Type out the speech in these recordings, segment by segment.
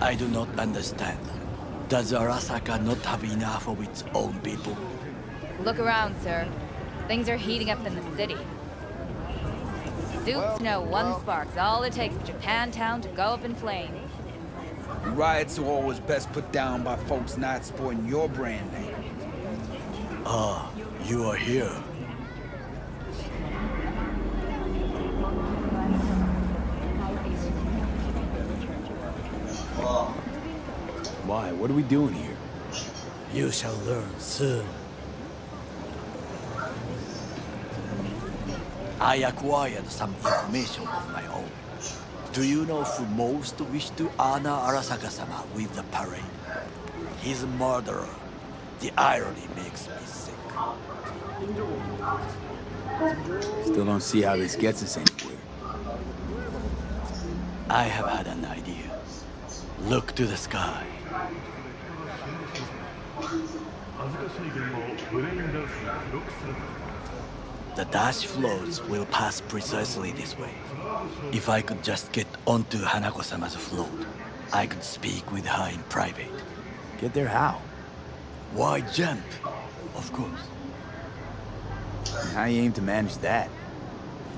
I do not understand. Does Arasaka not have enough of its own people? Look around, sir. Things are heating up in the city. Suits know one spark's all it takes for Japantown to go up in flames. Riots are always best put down by folks not sporting your brand name. Ah, you are here. Why? What are we doing here? You shall learn soon. I acquired some information of my own. Do you know who most wished to honor Arasaka-sama with the parade? He's a murderer. The irony makes me sick. Still don't see how this gets us anywhere. I have had an idea. Look to the sky. The dash floats will pass precisely this way. If I could just get onto Hanako-sama's float, I could speak with her in private. Get there how? Why jump? Of course. And how you aim to manage that?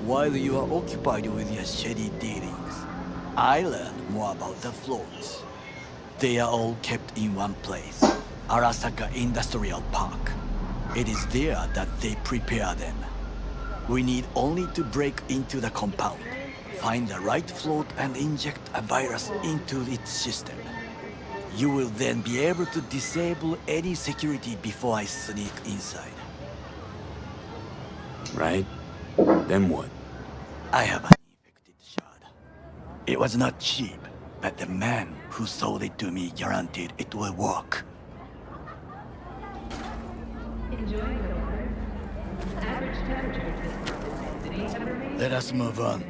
While you are occupied with your shady dealings, I learned more about the floats. They are all kept in one place, Arasaka Industrial Park. It is there that they prepare them. We need only to break into the compound, find the right float and inject a virus into its system. You will then be able to disable any security before I sneak inside. Right? Then what? I have an infected shard. It was not cheap, but the man who sold it to me guaranteed it will work. Let us move on.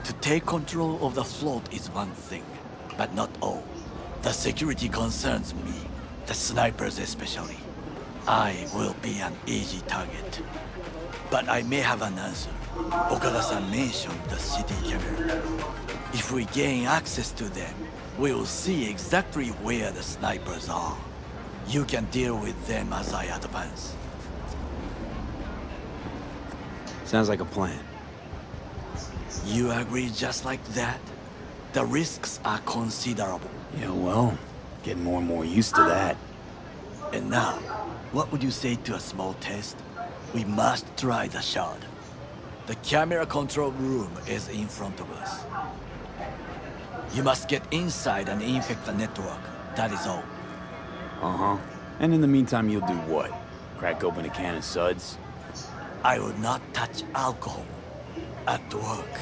To take control of the float is one thing, but not all. The security concerns me, the snipers especially. I will be an easy target. But I may have an answer. Okada-san mentioned the city camera. If we gain access to them, we will see exactly where the snipers are. You can deal with them as I advance. Sounds like a plan. You agree just like that? The risks are considerable. Yeah, well, getting more and more used to that. And now, what would you say to a small test? We must try the shard. The camera control room is in front of us. You must get inside and infect the network. That is all. Uh-huh. And in the meantime, you'll do what? Crack open a can of suds? I will not touch alcohol. At work,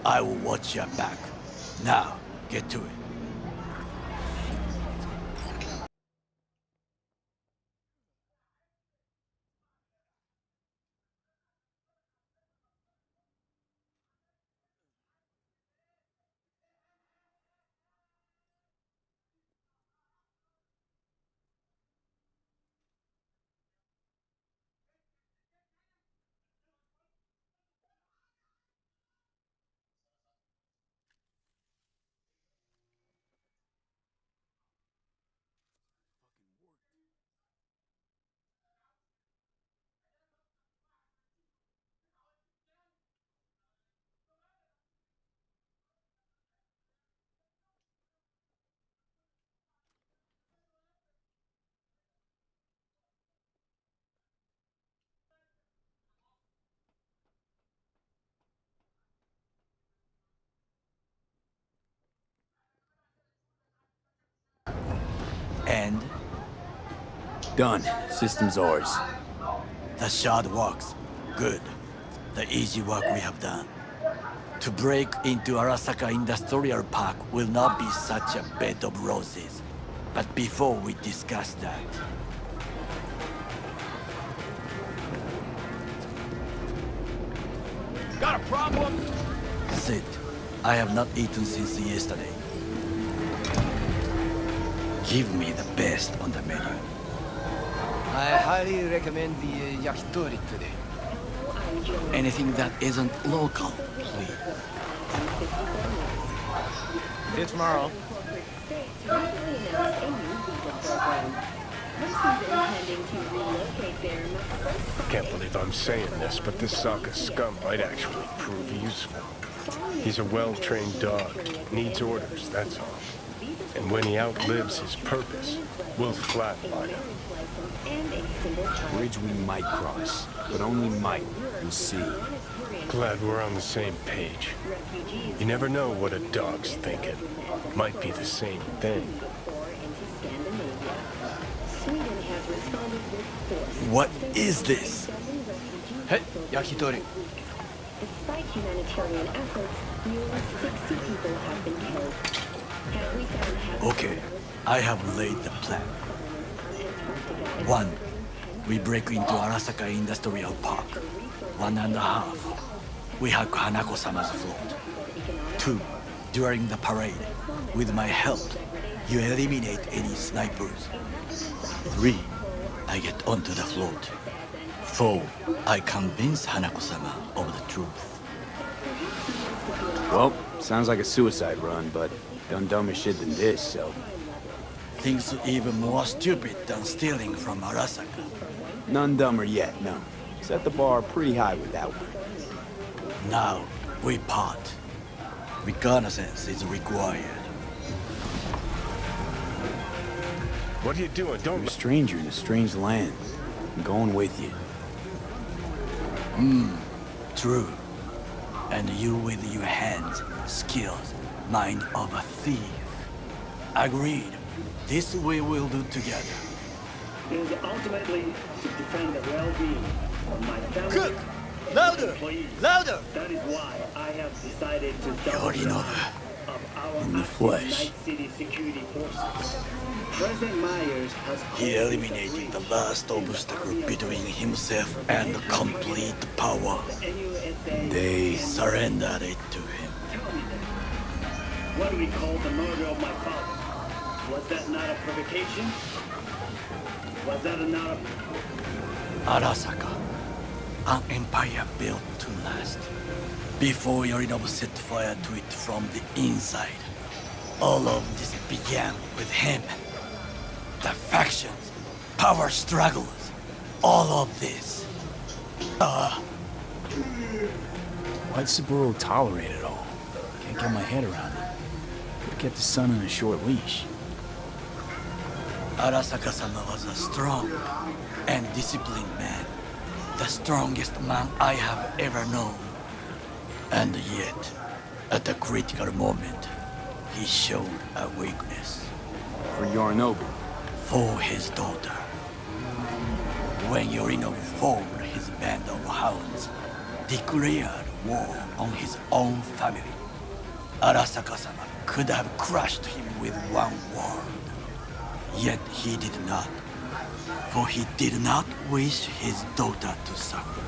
I will watch your back. Now, get to it. And Done. System's ours. the shard works. Good. The easy work we have done. To break into Arasaka Industrial Park will not be such a bed of roses. But before we discuss that... Got a problem? Sit. I have not eaten since yesterday. Give me the best on the menu. I highly recommend the yakitori today. Anything that isn't local, please. See you tomorrow. Can't believe I'm saying this, but this Sokka scum might actually prove useful. He's a well-trained dog, needs orders, that's all. And when he outlives his purpose, we'll flatline him. Bridge we might cross, but only might. We'll see. Glad we're on the same page. You never know what a dog's thinking. Might be the same thing. What is this? Hey, yakitori. Despite humanitarian efforts, nearly 60 people have been killed. Okay, I have laid the plan. 1. We break into Arasaka Industrial Park. 1.5. We hack Hanako-sama's float. 2. During the parade, with my help, you eliminate any snipers. 3. I get onto the float. 4. I convince Hanako-sama of the truth. Well, sounds like a suicide run, but done dumber shit than this, so... Things even more stupid than stealing from Arasaka. None dumber yet, no. Set the bar pretty high with that one. Now, we part. Reconnaissance is required. What are you doing? You're a stranger in a strange land. I'm going with you. True. And you with your hands, skills, mind of a thief. Agreed. This we will do together. It is ultimately to defend the well-being of my family. Cook! Louder! Employees. Louder! That is why I have decided to double Yorinobu. down of our In the active flesh. Night City security forces. President Myers has He eliminated the last obstacle between himself and complete power. They... Surrendered it to him. What do we call the murder of my father? Was that not a provocation? Was that not a... Arasaka. An empire built to last. Before Yorinobu set fire to it from the inside. All of this began with him. The factions, power struggles, all of this. Why'd Saburo tolerate it all? Can't get my head around it. Could've kept his son on a short leash. Arasaka-sama was a strong and disciplined man. The strongest man I have ever known. And yet, at a critical moment, he showed a weakness. For Yorinobu. For his daughter. When Yorinobu formed his band of hounds, declared war on his own family, Arasaka-sama could have crushed him with one word. Yet he did not, for he did not wish his daughter to suffer.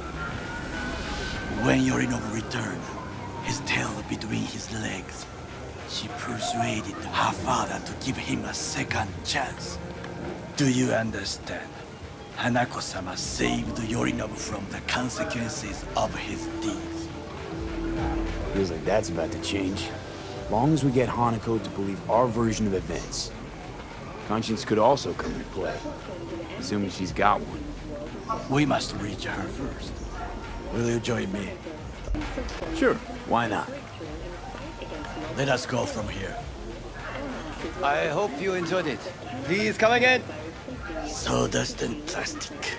When Yorinobu returned, his tail between his legs, she persuaded her father to give him a second chance. Do you understand? Hanako-sama saved Yorinobu from the consequences of his deeds. Feels like that's about to change. Long as we get Hanako to believe our version of events. Conscience could also come into play, assuming she's got one. We must reach her first. Will you join me? Sure, why not? Let us go from here. I hope you enjoyed it. Please come again. Sawdust and plastic.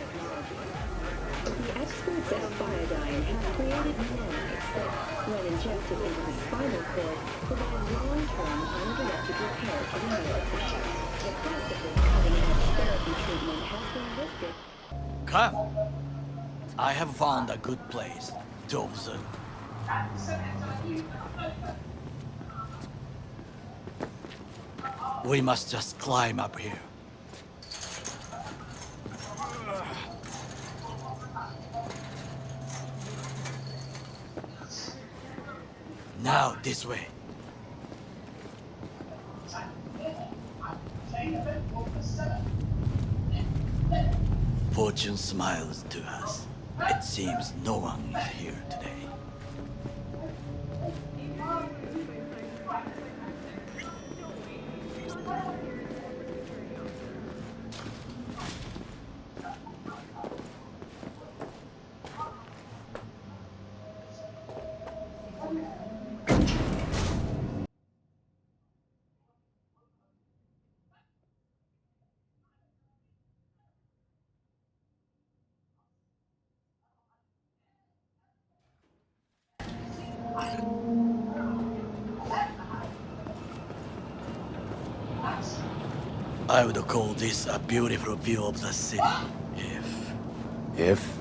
The experts at Biodyne have created nanobits that, when injected into the spinal cord, provide long-term uninterrupted repair to the nerves. The cost of this cutting-edge therapy treatment has been listed. Come. I have found a good place to observe. We must just climb up here. Now, this way. Fortune smiles to us. It seems no one is here today. I would call this a beautiful view of the city, If?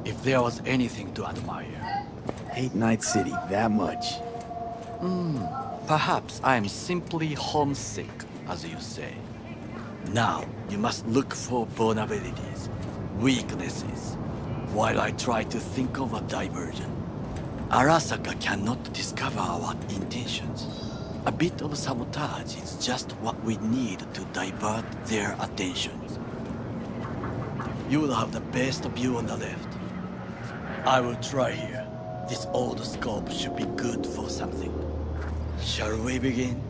if there was anything to admire. Hate Night City that much. Perhaps I'm simply homesick, as you say. Now, you must look for vulnerabilities, weaknesses, while I try to think of a diversion. Arasaka cannot discover our intentions. A bit of sabotage is just what we need to divert their attentions. You will have the best view on the left. I will try here. This old scope should be good for something. Shall we begin?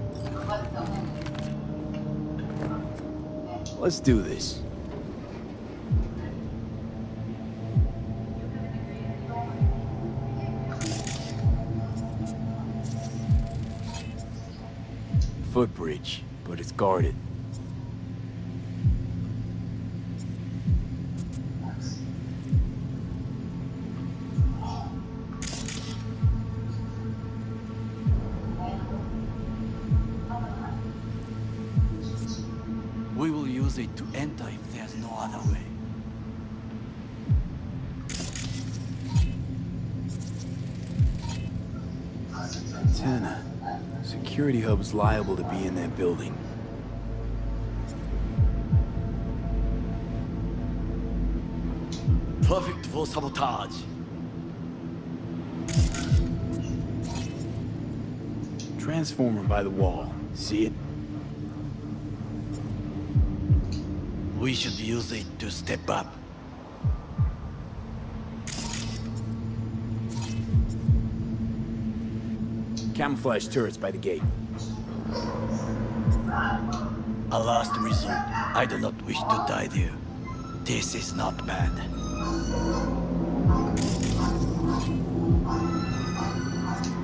Let's do this. Footbridge, but it's guarded. We will use it to enter if there's no other way. Antenna. Security hub's liable to be in that building. Perfect for sabotage. Transformer by the wall. See it? We should use it to step up. Camouflage turrets by the gate. A last resort. I do not wish to die there. This is not bad.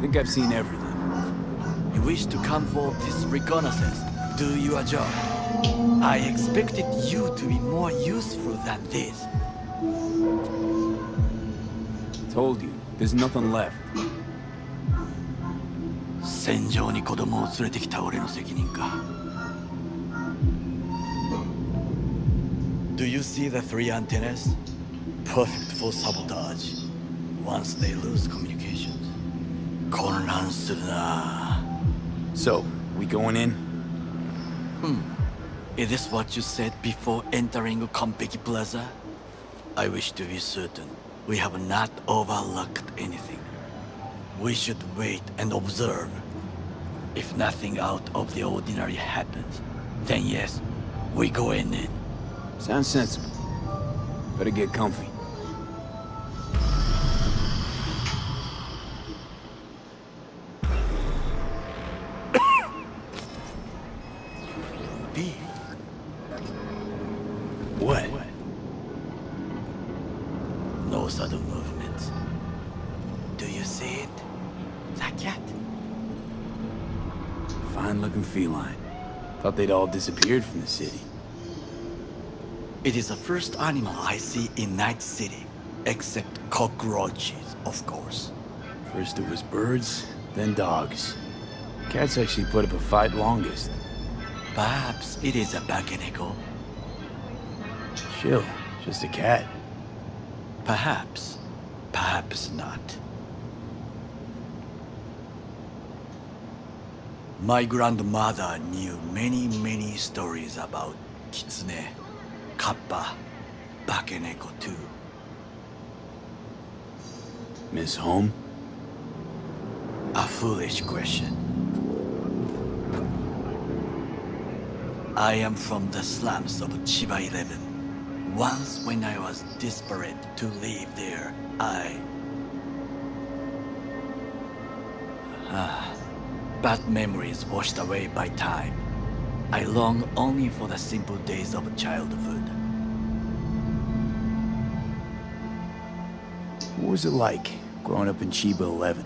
Think I've seen everything. You wish to come for this reconnaissance, do your job. I expected you to be more useful than this. Told you, there's nothing left. 戦場に子供を連れてきた俺の責任か。Do you see the three antennas? Perfect for sabotage. Once they lose communications. 混乱するな。So, we going in? Is this what you said before entering Konpeki Plaza? I wish to be certain we have not overlooked anything. We should wait and observe. If nothing out of the ordinary happens, then yes, we go in. Sounds sensible. Better get comfy. B. What? No sudden movements. Do you see it? That cat? Fine-looking feline. Thought they'd all disappeared from the city. It is the first animal I see in Night City, except cockroaches, of course. First it was birds, then dogs. Cats actually put up a fight longest. Perhaps it is a bakeneko. Chill, just a cat. Perhaps. Perhaps not. My grandmother knew many stories about kitsune, kappa, bakeneko too. Miss Home? A foolish question. I am from the slums of Chiba 11. Once when I was desperate to live there, bad memories washed away by time. I long only for the simple days of childhood. What was it like, growing up in Chiba 11?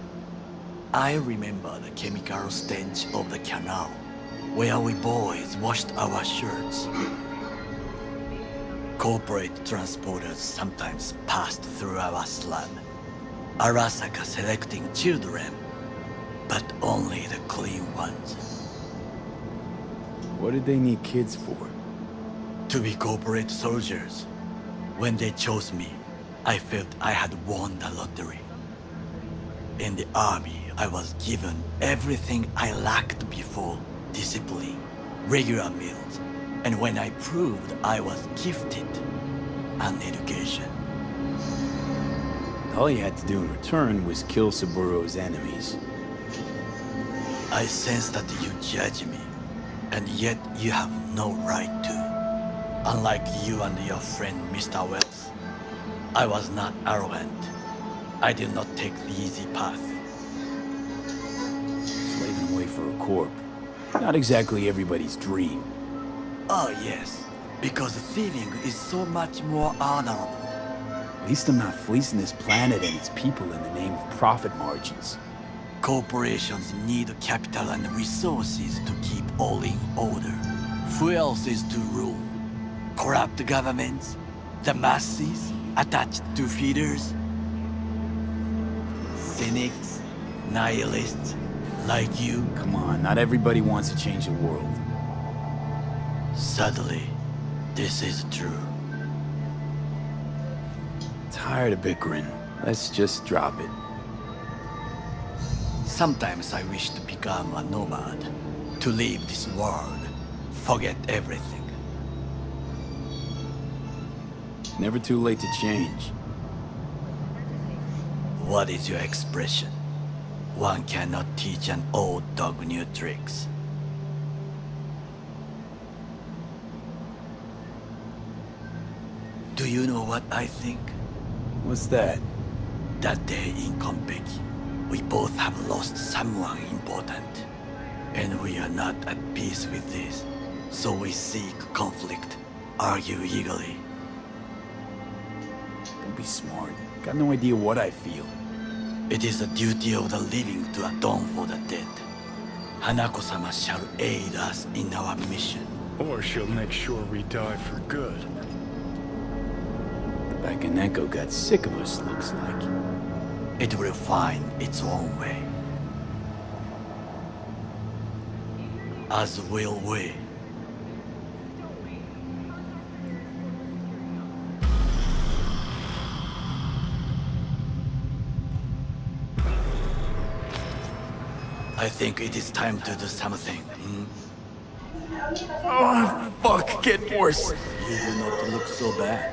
I remember the chemical stench of the canal, where we boys washed our shirts. Corporate transporters sometimes passed through our slum, Arasaka selecting children, but only the clean ones. What did they need kids for? To be corporate soldiers. When they chose me, I felt I had won the lottery. In the army, I was given everything I lacked before: discipline, regular meals, and when I proved I was gifted, an education. All you had to do in return was kill Saburo's enemies. I sense that you judge me, and yet you have no right to. Unlike you and your friend Mr. Wells, I was not arrogant. I did not take the easy path. Slaving away for a corp. Not exactly everybody's dream. Oh yes, because thieving is so much more honorable. At least I'm not fleecing this planet and its people in the name of profit margins. Corporations need capital and resources to keep all in order. Who else is to rule? Corrupt governments? The masses attached to feeders? Cynics? Nihilists? Like you? Come on, not everybody wants to change the world. Sadly, this is true. Tired of bickering. Let's just drop it. Sometimes I wish to become a nomad, to leave this world, forget everything. Never too late to change. What is your expression? One cannot teach an old dog new tricks. Do you know what I think? What's that? That day in Konpeki, we both have lost someone important. And we are not at peace with this. So we seek conflict, argue eagerly. Don't be smart. Got no idea what I feel. It is the duty of the living to atone for the dead. Hanako-sama shall aid us in our mission. Or she'll make sure we die for good. Bakaneko got sick of us, looks like. It will find its own way. As will we. I think it is time to do something. Oh, fuck, get worse. You do not look so bad.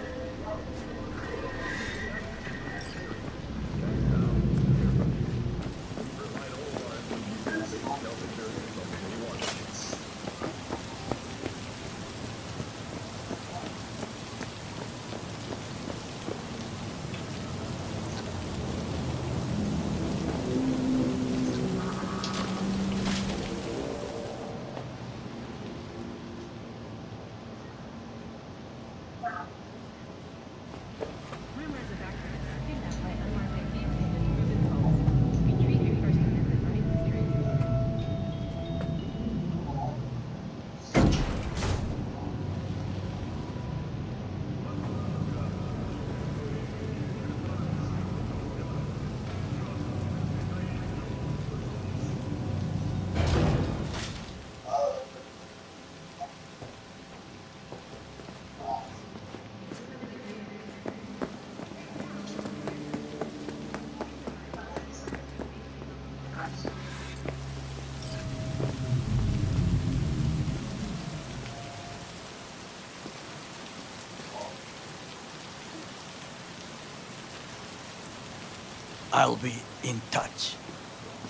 I'll be in touch.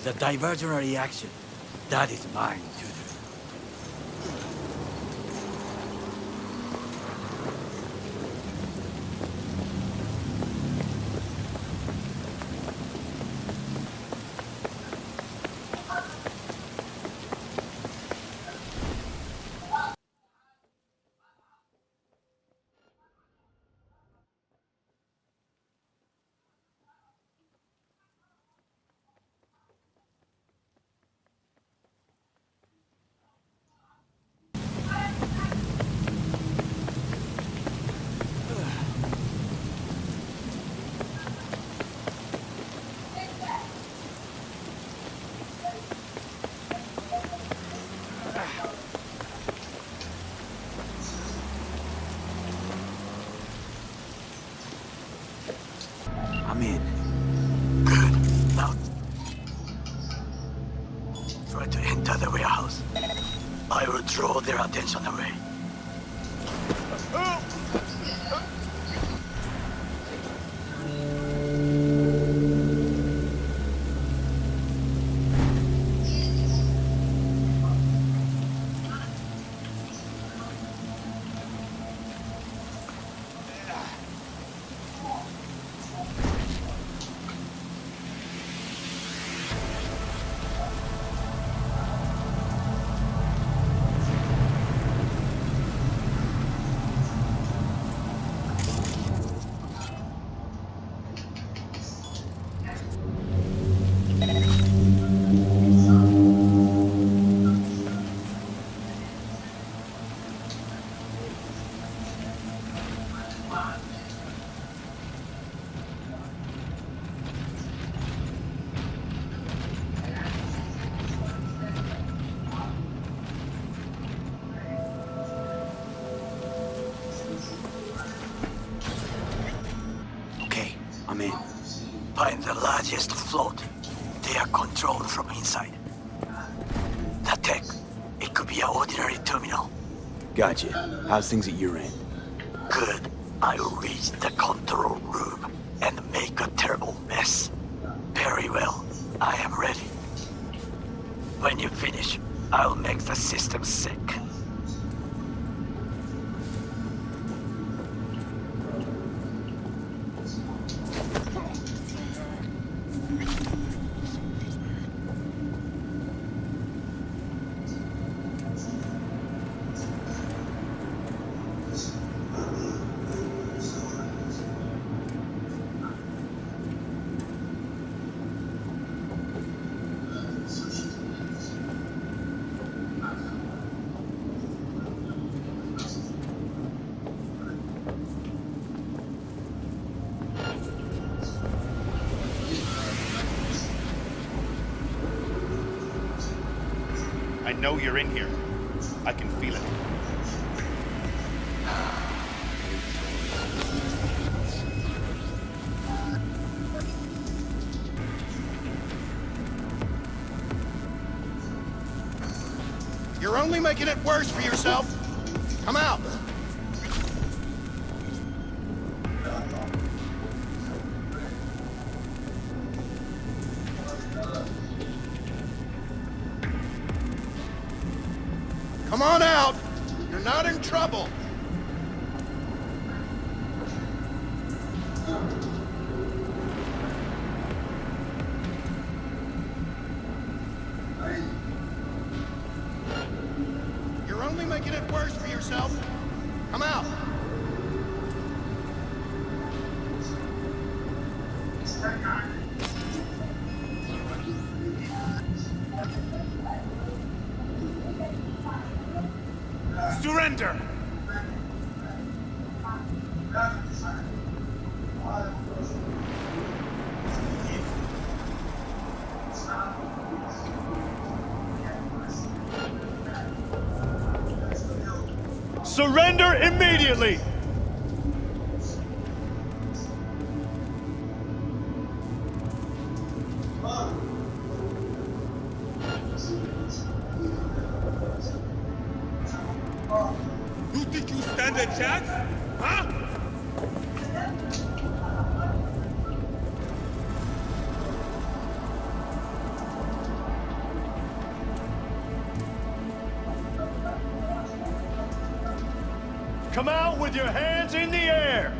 The diversionary action, that is mine to do. I'm in. Good. Now, try to enter the warehouse. I will draw their attention away. Okay, I'm in. Find the largest float. They are controlled from inside. The tech, it could be an ordinary terminal. Gotcha. How's things at your end? Good. I will reach the control room and make a terrible mess. Very well. I am ready. When you finish, I'll make the system sick. I know you're in here. I can feel it. You're only making it worse for yourself. Come out. Come on out! You're not in trouble! You're only making it worse for yourself. Come out! Surrender! Surrender immediately! You think you stand a chance? Huh? Come out with your hands in the air!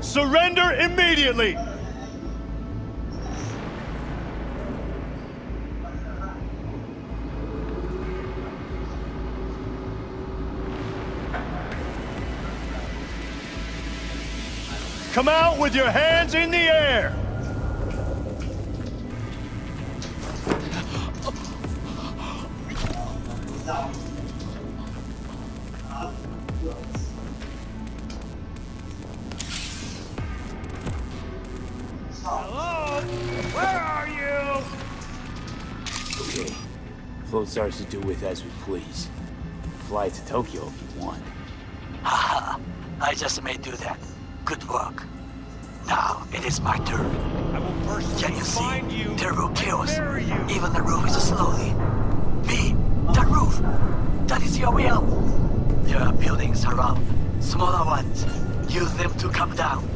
Surrender immediately! Come out with your hands in the air! Hello? Where are you? Okay. Float's ours to do with as we please. Fly to Tokyo if you want. Haha, I just may do that. Good work. Now it is my turn. I will personally Can you see? find you Turbo and kills. marry you. Even the roof is slowly. B, the roof. That is your will. There are buildings around. Smaller ones. Use them to come down.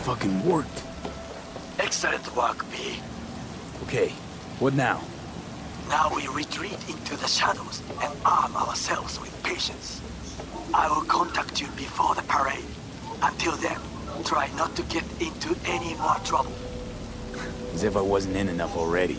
Fucking worked. Excellent work, B. Okay, what now? Now we retreat into the shadows and arm ourselves with patience. I will contact you before the parade. Until then, try not to get into any more trouble. As if I wasn't in enough already.